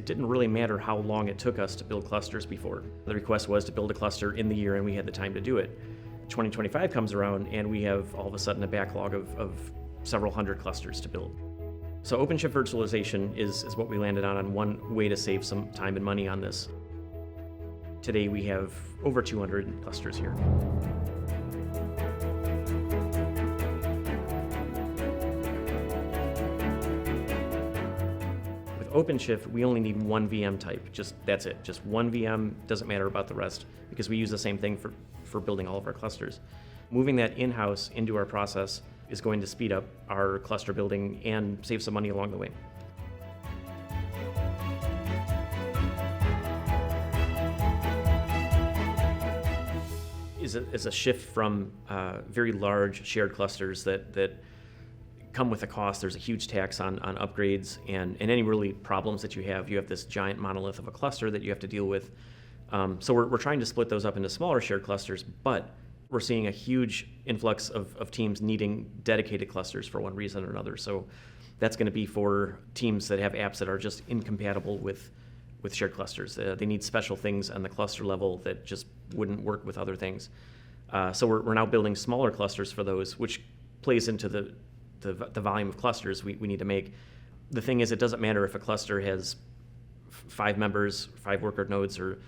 it didn't really matter how long it took us to build clusters before. The request was to build a cluster in the year, and we had the time to do it. 2025 comes around, and we have all of a sudden a backlog of several hundred clusters to build. So OpenShift Virtualization is what we landed on one way to save some time and money on this. Today we have over 200 clusters here. With OpenShift, we only need one VM type. That's it. Just one VM, doesn't matter about the rest, because we use the same thing for building all of our clusters. Moving that in-house into our process is going to speed up our cluster building and save some money along the way. Is a shift from very large shared clusters that come with a cost. There's a huge tax on upgrades and any really problems that you have this giant monolith of a cluster that you have to deal with. So we're trying to split those up into smaller shared clusters, but we're seeing a huge influx of teams needing dedicated clusters for one reason or another. So that's going to be for teams that have apps that are just incompatible with shared clusters. They need special things on the cluster level that just wouldn't work with other things. So we're now building smaller clusters for those, which plays into the volume of clusters we need to make. The thing is, it doesn't matter if a cluster has 5 members, 5 worker nodes, or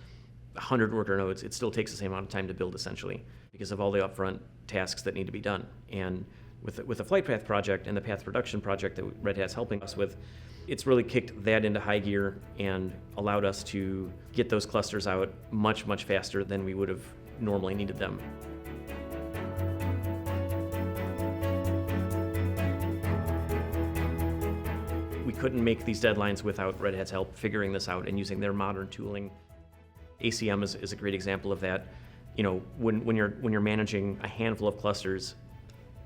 100 worker nodes. It still takes the same amount of time to build, essentially, because of all the upfront tasks that need to be done. And with the Flight Path project and the Path Production project that Red Hat's helping us with, it's really kicked that into high gear and allowed us to get those clusters out much, much faster than we would have normally needed them. We couldn't make these deadlines without Red Hat's help figuring this out and using their modern tooling. ACM is a great example of that. You know, when you're managing a handful of clusters,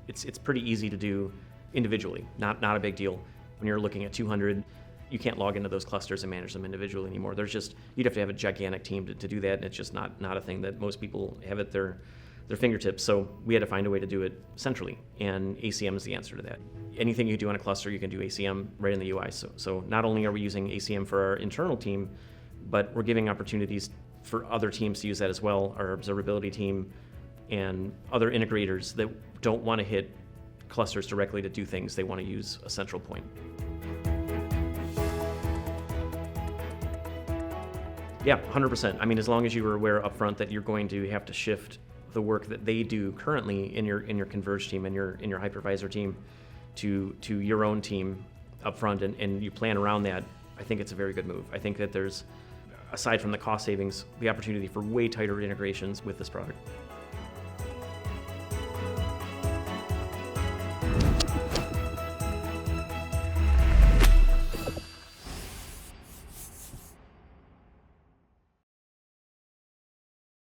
it's pretty easy to do individually, not a big deal. When you're looking at 200, you can't log into those clusters and manage them individually anymore. You'd have to have a gigantic team to do that, and it's just not a thing that most people have at their fingertips. So we had to find a way to do it centrally, and ACM is the answer to that. Anything you do on a cluster, you can do ACM right in the UI. So not only are we using ACM for our internal team, but we're giving opportunities for other teams to use that as well, our observability team and other integrators that don't want to hit clusters directly to do things. They want to use a central point. Yeah, 100%. I mean, as long as you were aware up front that you're going to have to shift the work that they do currently in your Converge team and in your hypervisor team to your own team up front, and you plan around that, I think it's a very good move. I think that there's, aside from the cost savings, the opportunity for way tighter integrations with this product.